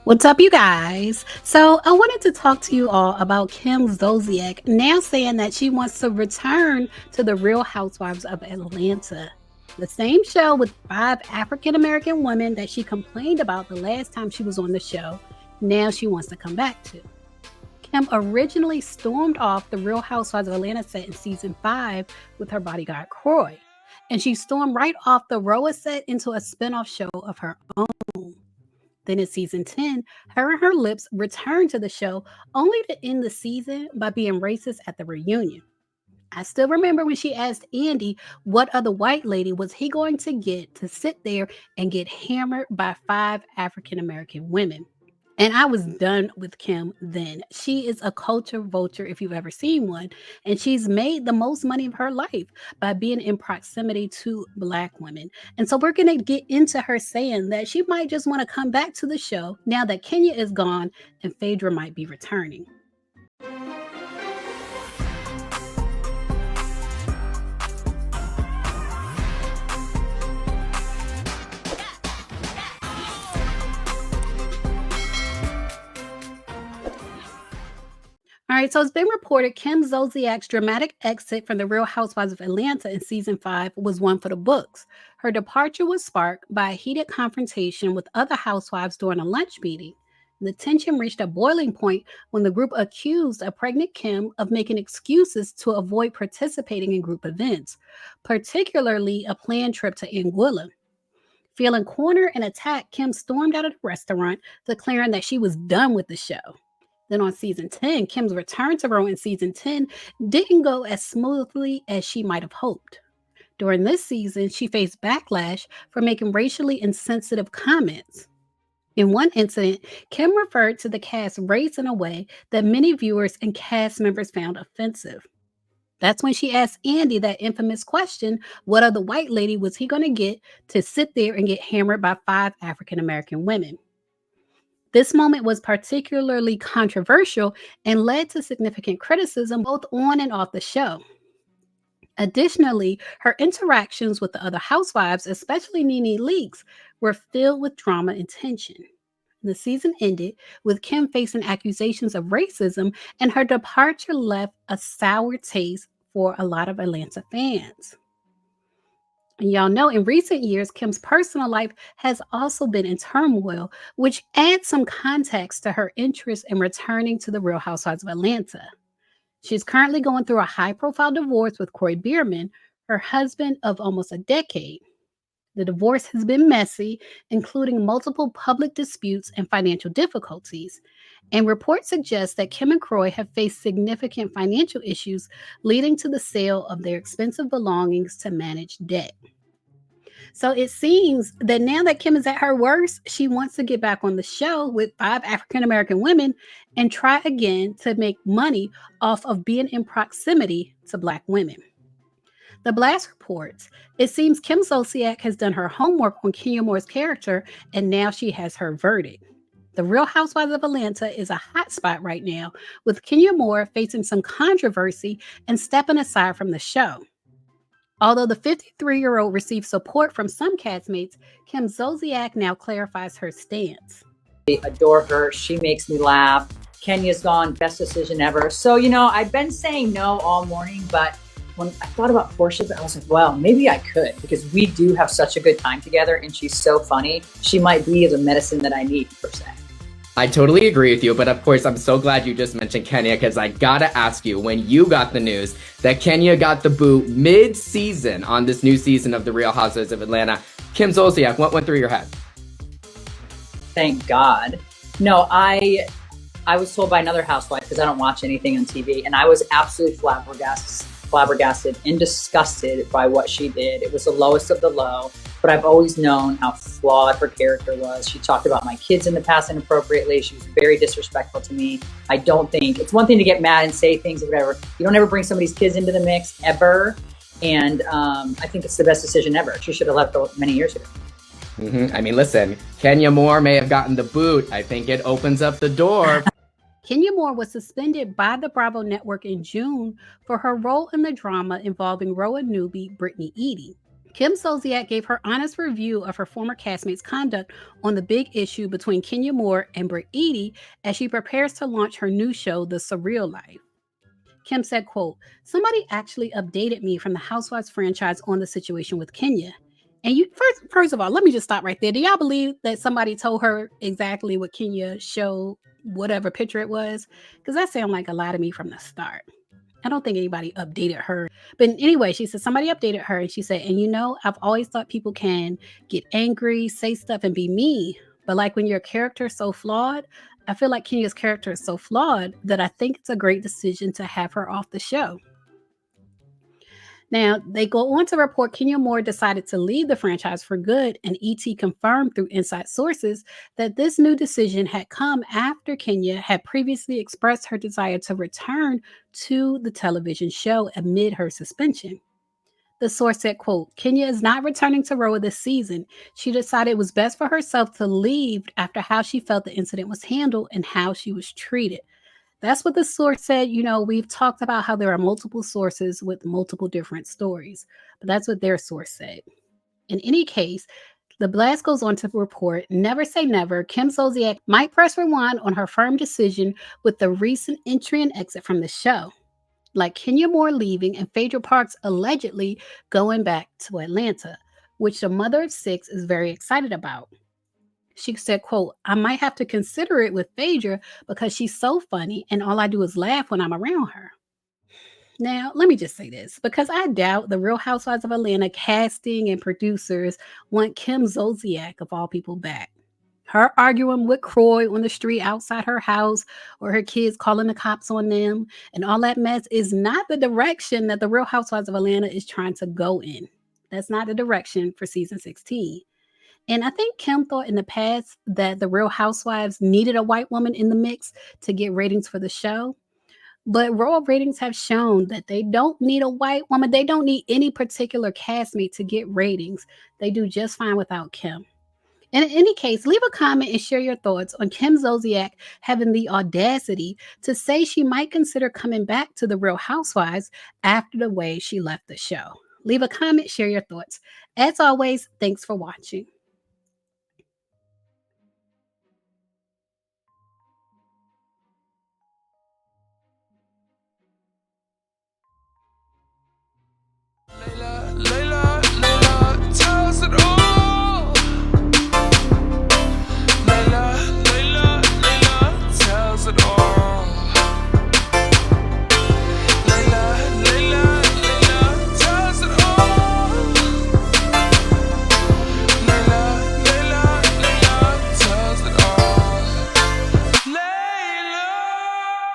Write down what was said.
What's up, you guys? So, I wanted to talk to you all about Kim Zolciak now saying that she wants to return to the Real Housewives of Atlanta, the same show with 5 African American women that she complained about the last time she was on the show. Now she wants to come back to. Kim originally stormed off the Real Housewives of Atlanta set in season 5 with her bodyguard Croy, and she stormed right off the RHOA set into a spinoff show of her own. Then in season 10, her and her lips returned to the show only to end the season by being racist at the reunion. I still remember when she asked Andy what other white lady was he going to get to sit there and get hammered by 5 African American women. And I was done with Kim then. She is a culture vulture if you've ever seen one. And she's made the most money of her life by being in proximity to Black women. And so we're going to get into her saying that she might just want to come back to the show now that Kenya is gone and Phaedra might be returning. All right, so it's been reported Kim Zolciak's dramatic exit from the Real Housewives of Atlanta in season 5 was one for the books. Her departure was sparked by a heated confrontation with other housewives during a lunch meeting. The tension reached a boiling point when the group accused a pregnant Kim of making excuses to avoid participating in group events, particularly a planned trip to Anguilla. Feeling cornered and attacked, Kim stormed out of the restaurant, declaring that she was done with the show. Then on season 10, Kim's return to Raw in season 10 didn't go as smoothly as she might have hoped. During this season, she faced backlash for making racially insensitive comments. In one incident, Kim referred to the cast race in a way that many viewers and cast members found offensive. That's when she asked Andy that infamous question, what other white lady was he going to get to sit there and get hammered by 5 African American women? This moment was particularly controversial and led to significant criticism both on and off the show. Additionally, her interactions with the other housewives, especially Nene Leakes, were filled with drama and tension. The season ended with Kim facing accusations of racism, and her departure left a sour taste for a lot of Atlanta fans. And y'all know in recent years, Kim's personal life has also been in turmoil, which adds some context to her interest in returning to the Real Housewives of Atlanta. She's currently going through a high profile divorce with Corey Bierman, her husband of almost a decade. The divorce has been messy, including multiple public disputes and financial difficulties. And reports suggest that Kim and Croy have faced significant financial issues, leading to the sale of their expensive belongings to manage debt. So it seems that now that Kim is at her worst, she wants to get back on the show with 5 African American women and try again to make money off of being in proximity to Black women. The Blast reports it seems Kim Zolciak has done her homework on Kenya Moore's character and now she has her verdict. The Real Housewives of Atlanta is a hot spot right now, with Kenya Moore facing some controversy and stepping aside from the show. Although the 53-year-old received support from some castmates, Kim Zolciak now clarifies her stance. I adore her. She makes me laugh. Kenya's gone, best decision ever. So, I've been saying no all morning, but when I thought about Portia, I was like, well, maybe I could, because we do have such a good time together and she's so funny. She might be the medicine that I need, per se. I totally agree with you, but of course, I'm so glad you just mentioned Kenya, because I gotta ask you, when you got the news that Kenya got the boot mid-season on this new season of The Real Housewives of Atlanta, Kim Zolciak, what went through your head? Thank God. No, I was told by another housewife, because I don't watch anything on TV, and I was absolutely flabbergasted and disgusted by what she did. It was the lowest of the low, but I've always known how flawed her character was. She talked about my kids in the past inappropriately. She was very disrespectful to me. I don't think, it's one thing to get mad and say things or whatever. You don't ever bring somebody's kids into the mix, ever. And I think it's the best decision ever. She should have left many years ago. I mean, listen, Kenya Moore may have gotten the boot. I think it opens up the door. Kenya Moore was suspended by the Bravo network in June for her role in the drama involving RHOA newbie Brittany Eady. Kim Zolciak gave her honest review of her former castmates' conduct on the big issue between Kenya Moore and Britt Eady as she prepares to launch her new show, The Surreal Life. Kim said, quote, "Somebody actually updated me from the Housewives franchise on the situation with Kenya. And you first of all, let me just stop right there. Do y'all believe that somebody told her exactly what Kenya showed, whatever picture it was? Because that sounded like a lie to me from the start. I don't think anybody updated her. But anyway, she said somebody updated her and she said, and I've always thought people can get angry, say stuff, and be me. But like when your character is so flawed, I feel like Kenya's character is so flawed that I think it's a great decision to have her off the show." Now, they go on to report Kenya Moore decided to leave the franchise for good, and ET confirmed through inside sources that this new decision had come after Kenya had previously expressed her desire to return to the television show amid her suspension. The source said, quote, "Kenya is not returning to RHOA this season. She decided it was best for herself to leave after how she felt the incident was handled and how she was treated." That's what the source said. We've talked about how there are multiple sources with multiple different stories, but that's what their source said. In any case, the blast goes on to report, never say never, Kim Zolciak might press rewind on her firm decision with the recent entry and exit from the show, like Kenya Moore leaving and Phaedra Parks allegedly going back to Atlanta, which the mother of six is very excited about. She said, quote, "I might have to consider it with Phaedra because she's so funny and all I do is laugh when I'm around her." Now, let me just say this because I doubt the Real Housewives of Atlanta casting and producers want Kim Zolciak, of all people, back. Her arguing with Croy on the street outside her house or her kids calling the cops on them and all that mess is not the direction that the Real Housewives of Atlanta is trying to go in. That's not the direction for season 16. And I think Kim thought in the past that the Real Housewives needed a white woman in the mix to get ratings for the show. But raw ratings have shown that they don't need a white woman. They don't need any particular castmate to get ratings. They do just fine without Kim. And in any case, leave a comment and share your thoughts on Kim Zolciak having the audacity to say she might consider coming back to the Real Housewives after the way she left the show. Leave a comment, share your thoughts. As always, thanks for watching.